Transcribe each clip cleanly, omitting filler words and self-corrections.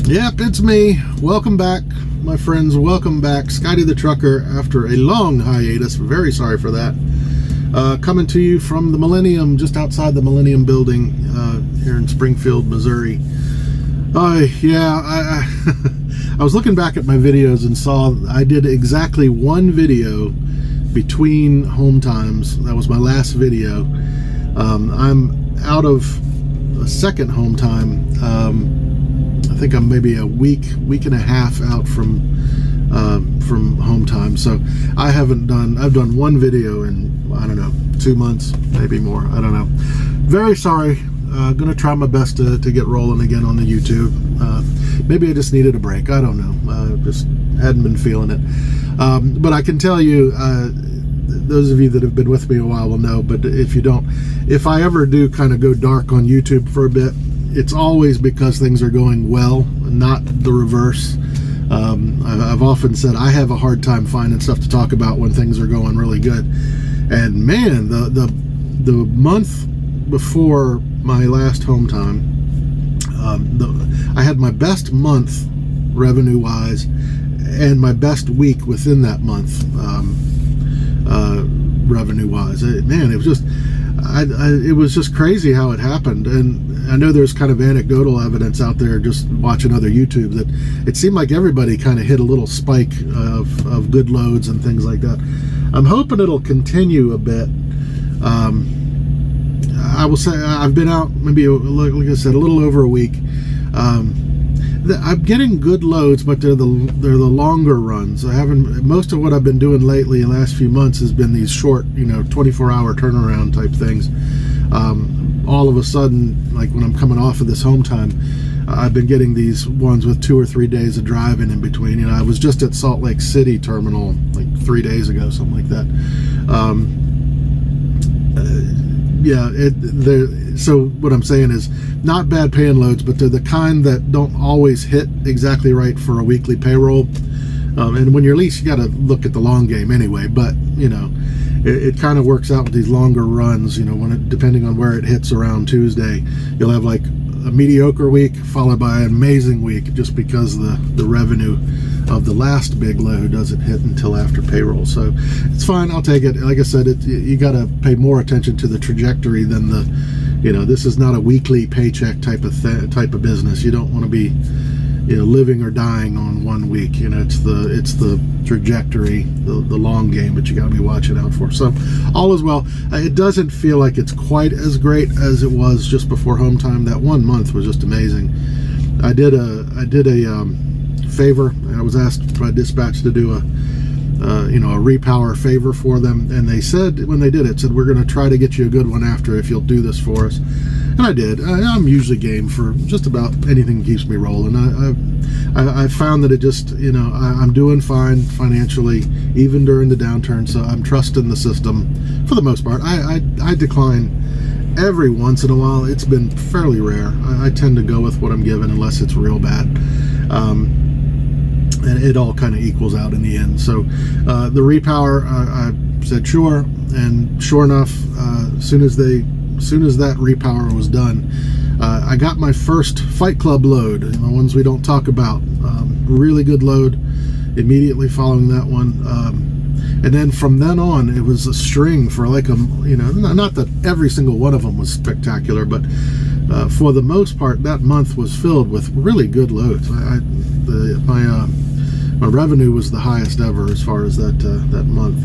Yep, it's me. Welcome back, my friends. Welcome back. Scotty the Trucker after a long hiatus. Very sorry for that. Coming to you from the Millennium, just outside the Millennium building here in Springfield, Missouri. I was looking back at my videos and saw I did exactly one video between home times. That was my last video. I'm out of a second home time. I think I'm maybe a week and a half out from home time. So I've done one video in, I don't know, 2 months, maybe more. I don't know. Very sorry. Gonna try my best to get rolling again on the YouTube. Maybe I just needed a break. I don't know. Just hadn't been feeling it. But I can tell you, those of you that have been with me a while will know, but if you don't, if I ever do kind of go dark on YouTube for a bit, it's always because things are going well, not the reverse. I've often said I have a hard time finding stuff to talk about when things are going really good. And man, the month before my last home time, I had my best month revenue-wise and my best week within that month revenue-wise. Man, it was just it was just crazy how it happened. And I know there's kind of anecdotal evidence out there just watching other YouTube that it seemed like everybody kind of hit a little spike of good loads and things like that. I'm hoping it'll continue a bit. I will say I've been out maybe, like I said, a little over a week. I'm getting good loads, but they're the longer runs. Most of what I've been doing lately in the last few months has been these short, 24-hour turnaround type things. All of a sudden, like when I'm coming off of this home time, I've been getting these ones with 2 or 3 days of driving in between. I was just at Salt Lake City terminal like 3 days ago, something like that. So what I'm saying is not bad paying loads, but they're the kind that don't always hit exactly right for a weekly payroll. And when you're leased, you got to look at the long game anyway. But it kind of works out with these longer runs. Depending on where it hits around Tuesday, you'll have like a mediocre week followed by an amazing week, just because the revenue of the last big load doesn't hit until after payroll. So it's fine, I'll take it. Like I said, you got to pay more attention to the trajectory than this is not a weekly paycheck type of business. You don't want to be living or dying on 1 week. It's the trajectory, the long game that you got to be watching out for. So all is well. It doesn't feel like it's quite as great as it was just before home time. That 1 month was just amazing. I did a favor. I was asked by dispatch to do a repower favor for them, and they said, when they did it, said, we're going to try to get you a good one after if you'll do this for us. And I did. I'm usually game for just about anything that keeps me rolling. I found that it just, I'm doing fine financially, even during the downturn, so I'm trusting the system for the most part. I decline every once in a while. It's been fairly rare. I tend to go with what I'm given unless it's real bad. And it all kind of equals out in the end. So the repower, I said sure, and sure enough, as soon as that repower was done, I got my first Fight Club load, the ones we don't talk about. Really good load immediately following that one, and then from then on it was a string for like not that every single one of them was spectacular, but for the most part that month was filled with really good loads. My revenue was the highest ever as far as that month.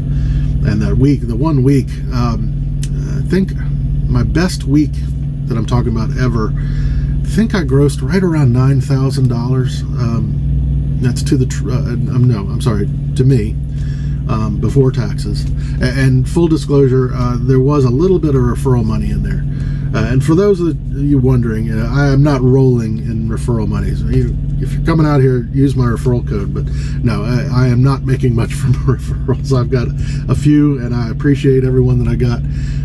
And that week, the 1 week, I think my best week that I'm talking about ever, I think I grossed right around $9,000. That's to me, before taxes. And full disclosure, there was a little bit of referral money in there. And for those of you wondering, I am not rolling in referral monies. If you're coming out here, use my referral code. But no, I am not making much from referrals. I've got a few, and I appreciate everyone that I got.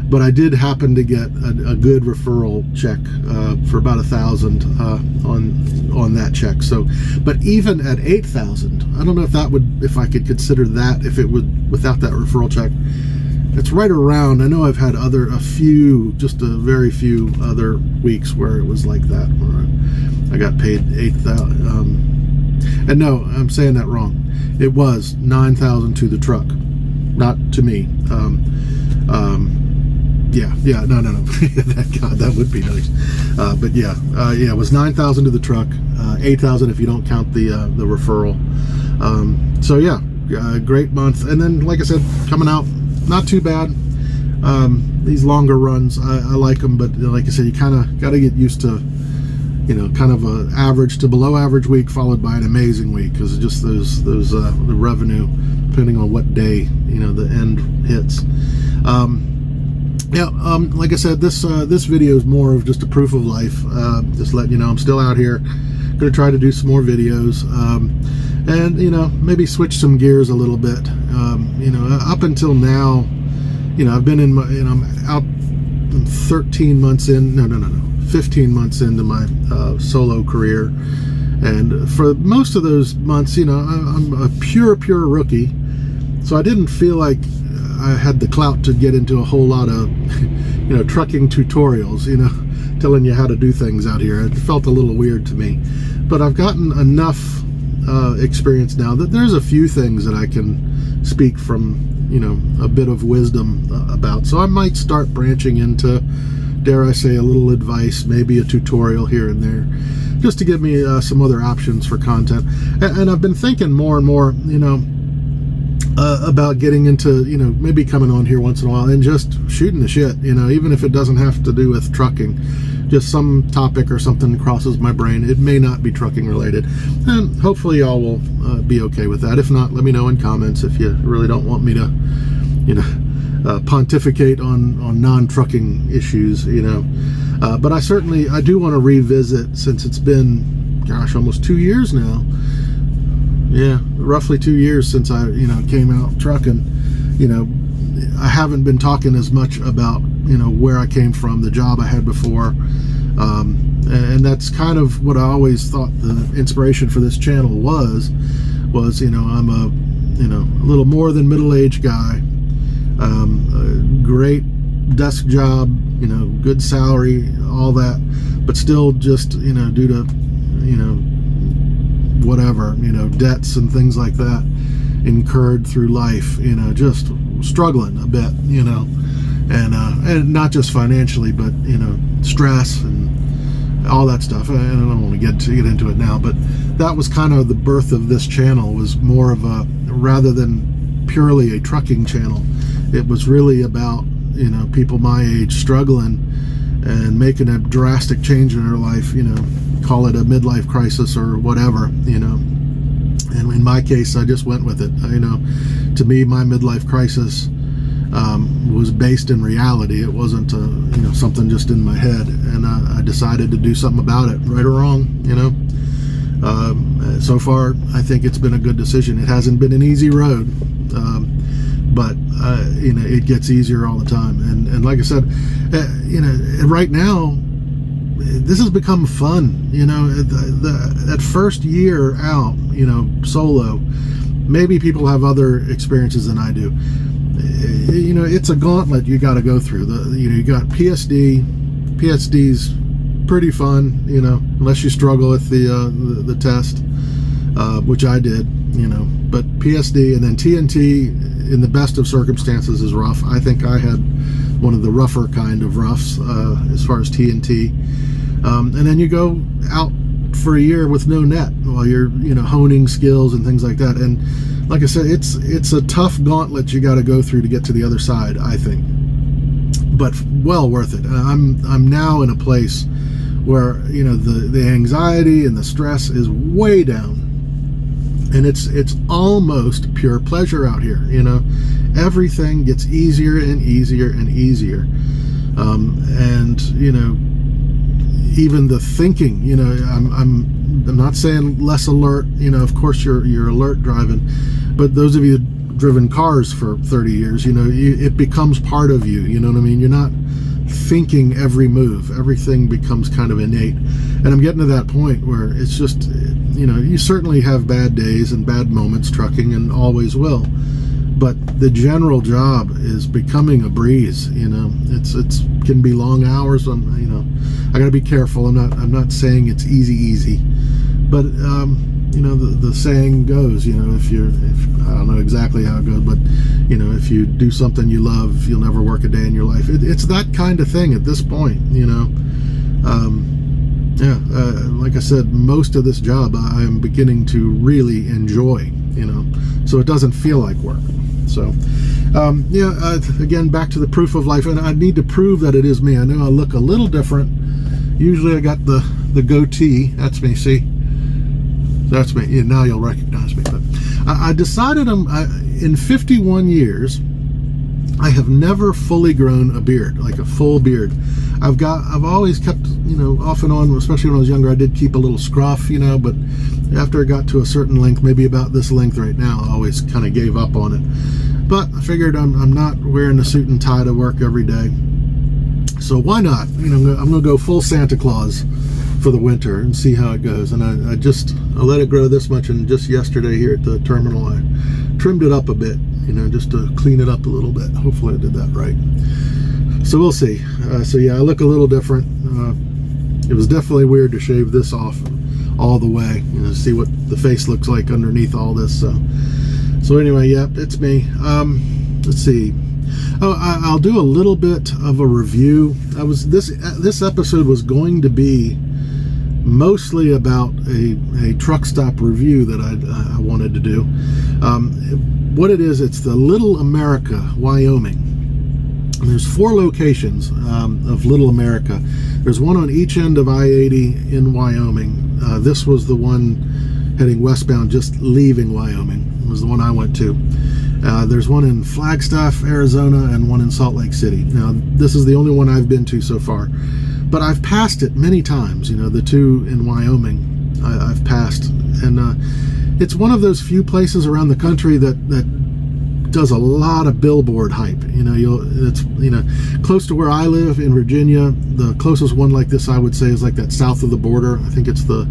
But I did happen to get a good referral check for about $1,000 on that check. So, but even at $8,000, I don't know if I could consider that if it would without that referral check. It's right around. I know I've had just a very few other weeks where it was like that, where I got paid $8,000. And no, I'm saying that wrong. It was $9,000 to the truck, not to me. Yeah, no. God, that would be nice. But yeah, it was $9,000 to the truck, $8,000 if you don't count the referral. So yeah, great month. And then, like I said, coming out, not too bad. These longer runs, I like them, but like I said, you kind of got to get used to, kind of a average to below average week followed by an amazing week, because just those the revenue, depending on what day the end hits. Like I said, this video is more of just a proof of life. Just letting you know I'm still out here, gonna try to do some more videos, and maybe switch some gears a little bit. Up until now, I've been in my, I'm out 13 months in, 15 months into my solo career, and for most of those months, I'm a pure rookie, so I didn't feel like I had the clout to get into a whole lot of trucking tutorials, telling you how to do things out here. It felt a little weird to me, but I've gotten enough experience now that there's a few things that I can speak from a bit of wisdom about. So I might start branching into, dare I say, a little advice, maybe a tutorial here and there, just to give me some other options for content. And I've been thinking more and more, about getting into, maybe coming on here once in a while and just shooting the shit, even if it doesn't have to do with trucking. Just some topic or something crosses my brain. It may not be trucking related, and hopefully y'all will be okay with that. If not, let me know in comments if you really don't want me to pontificate on non-trucking issues, but I do want to revisit, since it's been, gosh, almost 2 years now. Yeah, roughly 2 years since I came out trucking. I haven't been talking as much about where I came from, the job I had before, and that's kind of what I always thought the inspiration for this channel was I'm a little more than middle-aged guy, a great desk job, good salary, all that, but still just due to whatever, debts and things like that incurred through life, just struggling a bit, and not just financially, but stress and all that stuff. And I don't want to get into it now, but that was kind of the birth of this channel. Was more of a, rather than purely a trucking channel, it was really about people my age struggling and making a drastic change in their life, call it a midlife crisis or whatever, and in my case, I just went with it. To me, my midlife crisis was based in reality. It wasn't something just in my head, and I decided to do something about it, right or wrong. So far, I think it's been a good decision. It hasn't been an easy road, but it gets easier all the time. And like I said, right now, this has become fun. That first year out, solo, maybe people have other experiences than I do. It's a gauntlet you got to go through. You got PSD. PSD's pretty fun, unless you struggle with the test, which I did, but PSD, and then TNT in the best of circumstances is rough. I think I had one of the rougher kind of roughs as far as TNT. And then you go out for a year with no net while you're honing skills and things like that. And like I said, it's a tough gauntlet you got to go through to get to the other side, I think, but well worth it. I'm now in a place where the anxiety and the stress is way down, and it's almost pure pleasure out here. Everything gets easier and easier and easier, and even the thinking, I'm not saying less alert, of course you're alert driving, but those of you who've driven cars for 30 years, it becomes part of you, you know what I mean? You're not thinking every move. Everything becomes kind of innate. And I'm getting to that point where it's just, you certainly have bad days and bad moments trucking, and always will. but the general job is becoming a breeze. You know, it's can be long hours. You know, I got to be careful. I'm not saying it's easy, but you know, the saying goes, you know, if I don't know exactly how it goes, but you know, if you do something you love, you'll never work a day in your life. It's that kind of thing at this point, you know. Like I said, most of this job I am beginning to really enjoy, you know, so it doesn't feel like work. So again, back to the proof of life, and I need to prove that it is me. I know I look a little different. Usually I got the goatee. That's me. See, that's me. Yeah, now you'll recognize me. But I decided in 51 years I have never fully grown a beard, like a full beard. I've always kept, you know, off and on, especially when I was younger, I did keep a little scruff, you know, but after it got to a certain length, maybe about this length right now, I always kind of gave up on it. But I figured I'm not wearing a suit and tie to work every day, so why not? You know, I'm gonna go full Santa Claus for the winter and see how it goes. And I let it grow this much, and just yesterday here at the terminal I trimmed it up a bit, you know, just to clean it up a little bit. Hopefully I did that right. So we'll see. So yeah, I look a little different. It was definitely weird to shave this off all the way, you know, see what the face looks like underneath all this. So anyway, yep, it's me. Let's see. Oh, I'll do a little bit of a review. This episode was going to be mostly about a truck stop review that I wanted to do. What it is, it's the Little America, Wyoming. And there's 4 locations of Little America. There's one on each end of I-80 in Wyoming. This was the one heading westbound, just leaving Wyoming. It was the one I went to. There's one in Flagstaff, Arizona, and one in Salt Lake City. Now, this is the only one I've been to so far, but I've passed it many times. You know, the 2 in Wyoming I've passed, and it's one of those few places around the country that does a lot of billboard hype. You know, it's, you know, close to where I live in Virginia. The closest one like this I would say is like that south of the border. I think it's the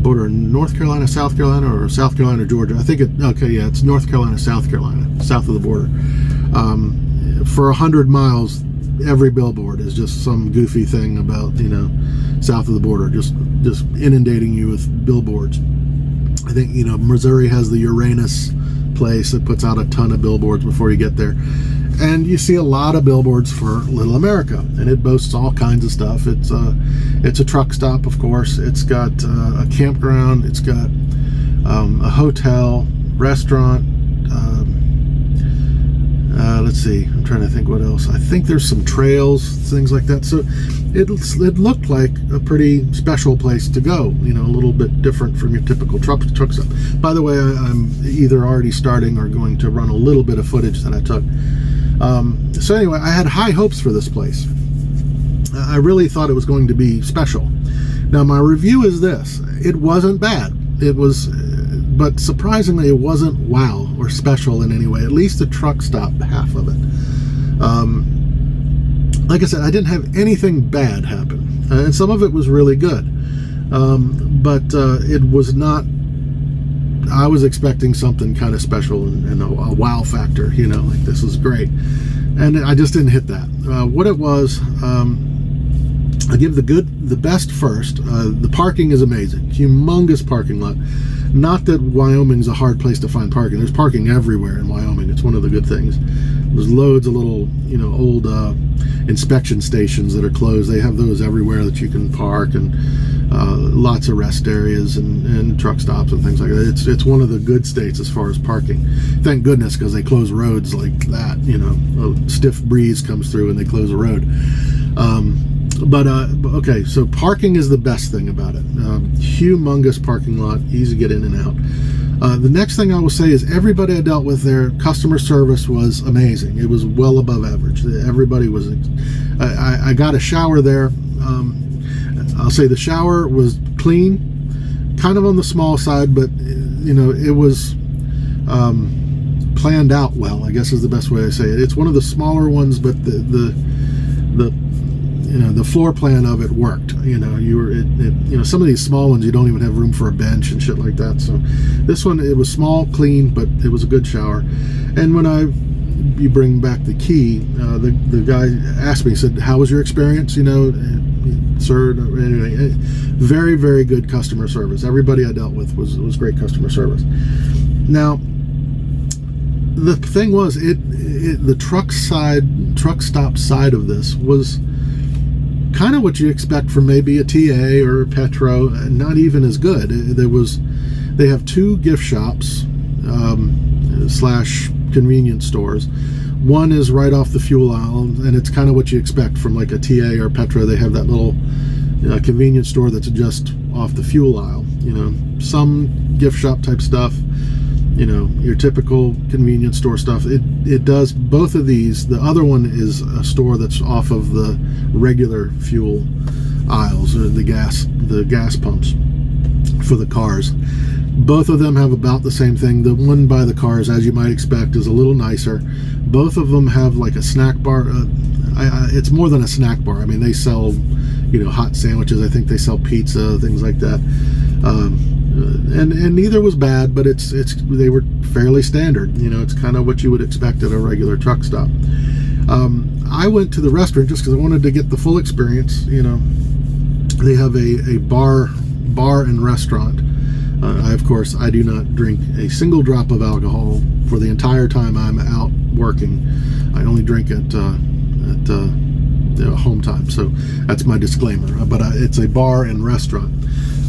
border in North Carolina, South Carolina, or South Carolina, Georgia. I think it's North Carolina, South Carolina, south of the border. For 100 miles, every billboard is just some goofy thing about, you know, south of the border, just inundating you with billboards. I think, you know, Missouri has the Uranus place that puts out a ton of billboards before you get there, and you see a lot of billboards for Little America, and it boasts all kinds of stuff. It's a truck stop, of course. It's got a campground. It's got a hotel, restaurant. Let's see, I'm trying to think what else. I think there's some trails, things like that. So it looked like a pretty special place to go, you know, a little bit different from your typical truck stop. By the way, I'm either already starting or going to run a little bit of footage that I took. So anyway, I had high hopes for this place. I really thought it was going to be special. Now, my review is this. It wasn't bad. It was, but surprisingly, it wasn't wow or special in any way, at least the truck stop half of it. Like I said, I didn't have anything bad happen, and some of it was really good, but it was not. I was expecting something kind of special and a wow factor, you know, like this is great, and I just didn't hit that. What it was, I give the best first. The parking is amazing, humongous parking lot. Not that Wyoming's a hard place to find parking. There's parking everywhere in Wyoming. It's one of the good things. There's loads of little, you know, old inspection stations that are closed. They have those everywhere that you can park, and lots of rest areas and truck stops and things like that. It's one of the good states as far as parking. Thank goodness, because they close roads like that. You know, a stiff breeze comes through and they close a road. Okay, so parking is the best thing about it. Humongous parking lot, easy to get in and out. The next thing I will say is everybody I dealt with there, customer service was amazing. It was well above average. Everybody was. I got a shower there. I'll say the shower was clean, kind of on the small side, but you know, it was planned out well, I guess is the best way to say it. It's one of the smaller ones, but the floor plan of it worked. Some of these small ones you don't even have room for a bench and shit like that. So this one, it was small, clean, but it was a good shower. And when you bring back the key, the guy asked me, he said, "How was your experience? Sir?" Anyway, very, very good customer service. Everybody I dealt with was great customer service. Now, the thing was, the truck stop side of this was kind of what you expect from maybe a TA or a Petro, not even as good. They have two gift shops / convenience stores. One is right off the fuel aisle, and it's kind of what you expect from like a TA or Petro. They have that little convenience store that's just off the fuel aisle. Some gift shop type stuff, your typical convenience store stuff. It does both of these. The other one is a store that's off of the regular fuel aisles, or the gas pumps for the cars. Both of them have about the same thing. The one by the cars, as you might expect, is a little nicer. Both of them have like a snack bar. It's more than a snack bar. I mean, they sell, hot sandwiches. I think they sell pizza, things like that. And neither was bad, but they were fairly standard. It's kind of what you would expect at a regular truck stop. I went to the restaurant just because I wanted to get the full experience. They have a bar and restaurant. Of course, I do not drink a single drop of alcohol for the entire time I'm out working. I only drink at home time, so that's my disclaimer. But it's a bar and restaurant.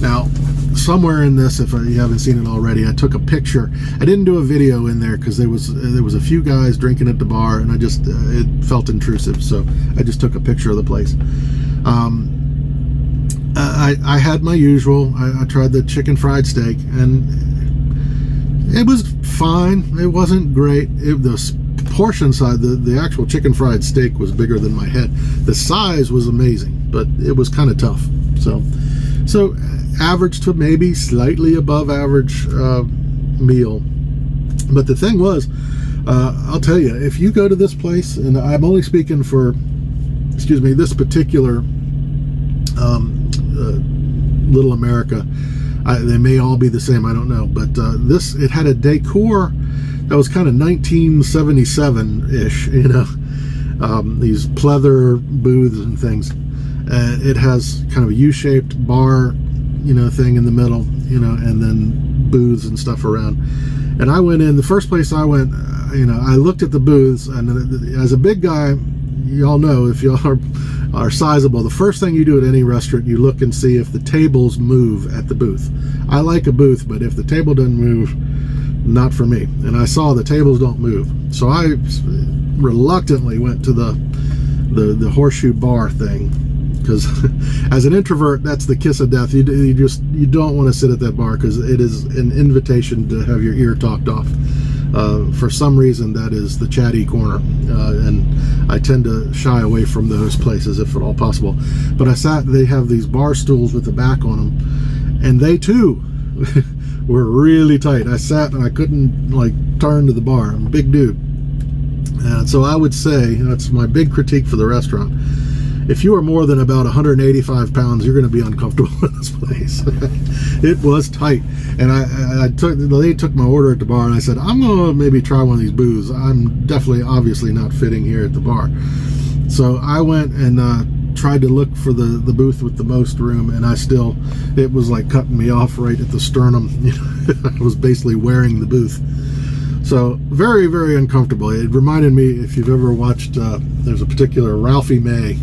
Now, somewhere in this, if you haven't seen it already, I took a picture. I didn't do a video in there because there was a few guys drinking at the bar, and it felt intrusive, so I just took a picture of the place. I had my usual. I tried the chicken fried steak, and it was fine. It wasn't great. The portion size, the actual chicken fried steak was bigger than my head. The size was amazing, but it was kind of tough. So average to maybe slightly above average meal. But the thing was, I'll tell you, if you go to this place, and I'm only speaking for, this particular Little America. They may all be the same, I don't know. But it had a decor that was kind of 1977-ish, these pleather booths and things. It has kind of a U-shaped bar, thing in the middle, and then booths and stuff around. And I went in, the first place I went, I looked at the booths, and as a big guy, y'all know, if y'all are sizable, the first thing you do at any restaurant, you look and see if the tables move at the booth. I like a booth, but if the table doesn't move, not for me. And I saw the tables don't move, so I reluctantly went to the horseshoe bar thing, because as an introvert, that's the kiss of death. You don't want to sit at that bar, because it is an invitation to have your ear talked off. For some reason, that is the chatty corner, and I tend to shy away from those places if at all possible. But they have these bar stools with the back on them, and they too were really tight. I sat and I couldn't turn to the bar. I'm a big dude. And so I would say, that's my big critique for the restaurant. If you are more than about 185 pounds, you're going to be uncomfortable in this place. It was tight. And they took my order at the bar, and I said, I'm going to maybe try one of these booths. I'm obviously not fitting here at the bar. So I went and tried to look for the booth with the most room, and it was like cutting me off right at the sternum. I was basically wearing the booth. So very, very uncomfortable. It reminded me, if you've ever watched, there's a particular Ralphie May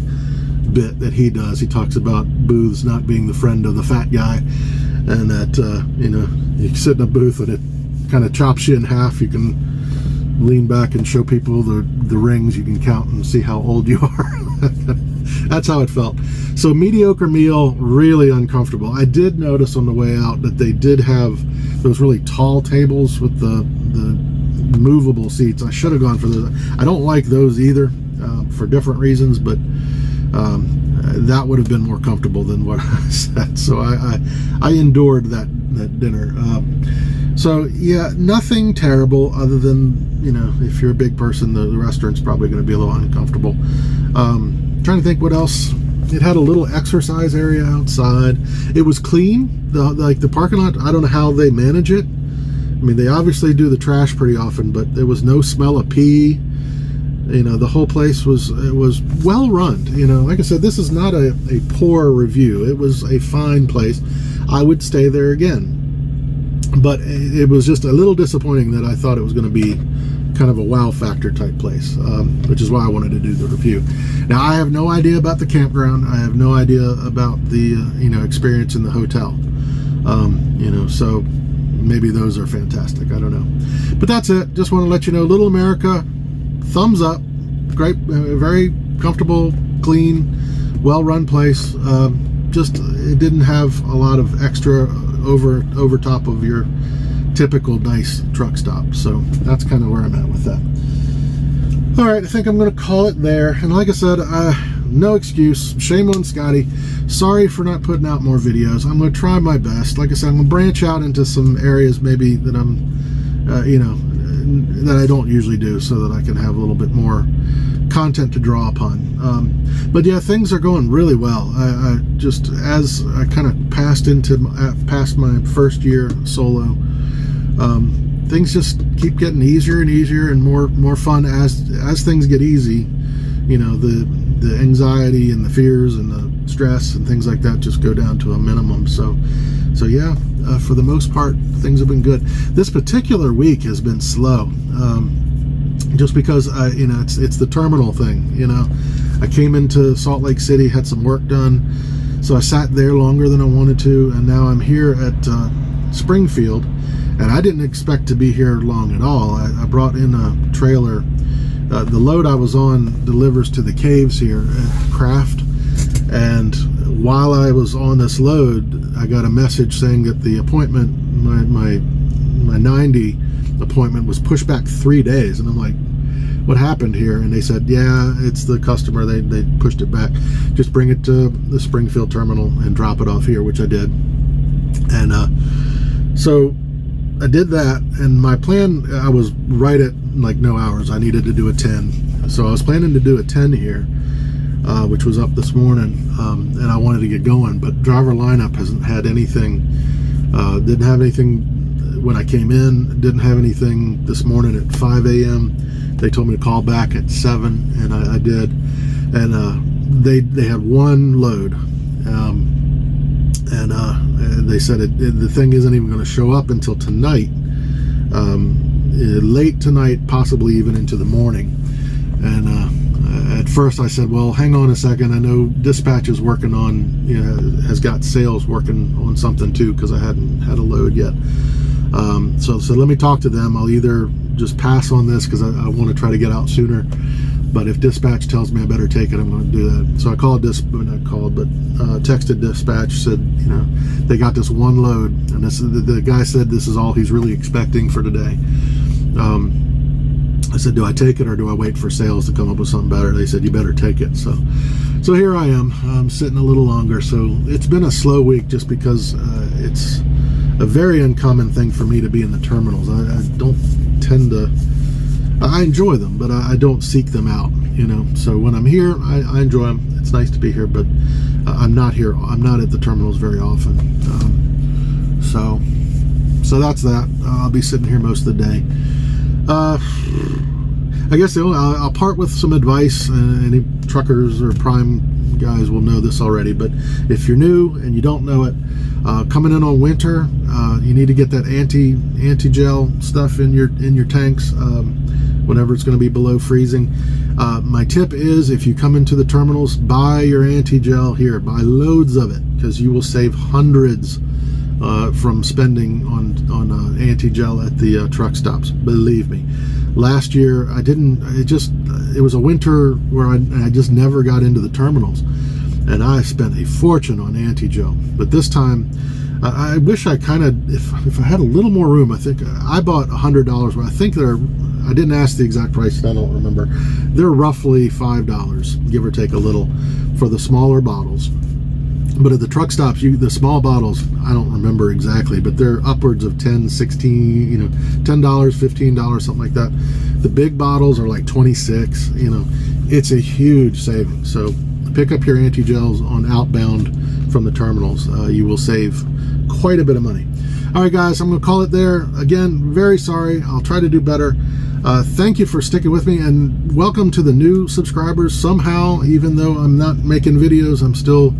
bit that he does. He talks about booths not being the friend of the fat guy, and that you sit in a booth and it kind of chops you in half. You can lean back and show people the rings. You can count and see how old you are. That's how it felt. So mediocre meal, really uncomfortable. I did notice on the way out that they did have those really tall tables with the movable seats. I should have gone for those. I don't like those either, for different reasons, but that would have been more comfortable than what I said. So I endured that dinner. So yeah, nothing terrible other than, if you're a big person, the restaurant's probably going to be a little uncomfortable. Trying to think what else It had a little exercise area outside. It was clean. The parking lot, I don't know how they manage it. I mean, they obviously do the trash pretty often, but there was no smell of pee. You know, the whole place was well run. You know, like I said, this is not a poor review. It was a fine place. I would stay there again. But it was just a little disappointing that I thought it was going to be kind of a wow factor type place, which is why I wanted to do the review. Now, I have no idea about the campground. I have no idea about the experience in the hotel. So maybe those are fantastic. I don't know. But that's it. Just want to let you know, Little America, thumbs up. Great, very comfortable, clean, well-run place. Just it didn't have a lot of extra over top of your typical nice truck stop. So that's kind of where I'm at with that. All right, I think I'm going to call it there. And like I said, no excuse. Shame on Scotty. Sorry for not putting out more videos. I'm going to try my best. Like I said, I'm going to branch out into some areas maybe that I'm, that I don't usually do, so that I can have a little bit more content to draw upon. But yeah, things are going really well. I just, as I kind of past my first year solo, things just keep getting easier and easier and more fun as things get easy. You know, the anxiety and the fears and the stress and things like that just go down to a minimum. So yeah, for the most part, things have been good. This particular week has been slow, just because it's the terminal thing. You know, I came into Salt Lake City, had some work done, so I sat there longer than I wanted to, and now I'm here at Springfield, and I didn't expect to be here long at all. I brought in a trailer. The load I was on delivers to the caves here at Craft, and while I was on this load, I got a message saying that the appointment, my 90 appointment, was pushed back 3 days. And I'm like, what happened here? And they said, yeah, it's the customer. They pushed it back. Just bring it to the Springfield terminal and drop it off here, which I did. And so I did that, and my plan, I was right at like no hours. I needed to do a 10. So I was planning to do a 10 here, which was up this morning, and I wanted to get going, but driver lineup hasn't had anything. Didn't have anything when I came in, didn't have anything this morning at 5 a.m. They told me to call back at 7, and I did. And they had one load, and they said the thing isn't even going to show up until tonight, late tonight, possibly even into the morning. And at first I said, well, hang on a second. I know dispatch is working on, has got sales working on something too, because I hadn't had a load yet. So let me talk to them. I'll either just pass on this because I want to try to get out sooner, but if dispatch tells me I better take it, I'm going to do that. So I called texted dispatch, said, they got this one load, and the guy said this is all he's really expecting for today. I said, do I take it or do I wait for sales to come up with something better? They said, you better take it. So here I am. I'm sitting a little longer. So it's been a slow week just because it's a very uncommon thing for me to be in the terminals. I don't tend to, I enjoy them, but I don't seek them out, So when I'm here, I enjoy them. It's nice to be here, but I'm not here. I'm not at the terminals very often. So that's that. I'll be sitting here most of the day. I guess I'll part with some advice. Any truckers or prime guys will know this already, but if you're new and you don't know it, coming in on winter, you need to get that anti-gel stuff in your tanks whenever it's going to be below freezing. My tip is, if you come into the terminals, buy your anti-gel here. Buy loads of it, because you will save hundreds from spending on anti-gel at the truck stops. Believe me. Last year it was a winter where I just never got into the terminals, and I spent a fortune on anti-gel. But this time I wish I kind of, if I had a little more room, I think I bought $100 where I think I didn't ask the exact price, I don't remember. They're roughly $5, give or take a little, for the smaller bottles. But at the truck stops, the small bottles, I don't remember exactly, but they're upwards of $10, $16, $10, $15, something like that. The big bottles are like $26. It's a huge savings. So pick up your anti-gels on outbound from the terminals. You will save quite a bit of money. All right, guys, I'm going to call it there. Again, very sorry. I'll try to do better. Thank you for sticking with me, and welcome to the new subscribers. Somehow, even though I'm not making videos, I'm still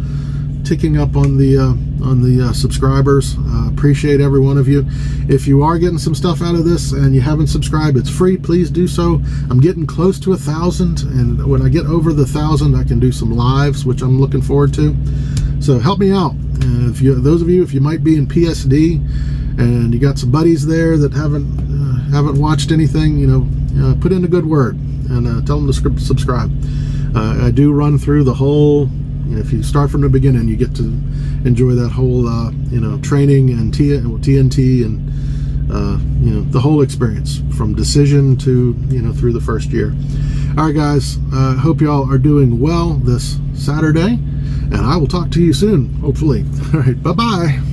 ticking up on the subscribers. Appreciate every one of you. If you are getting some stuff out of this and you haven't subscribed, it's free. Please do so. I'm getting close to 1,000, and when I get over the 1,000, I can do some lives, which I'm looking forward to. So help me out. Those of you, if you might be in PSD and you got some buddies there that haven't watched anything, put in a good word and tell them to subscribe. I do run through the whole. If you start from the beginning, you get to enjoy that whole training and TNT and the whole experience from decision to through the first year. All right, guys, hope y'all are doing well this Saturday, and I will talk to you soon, hopefully. All right, bye-bye.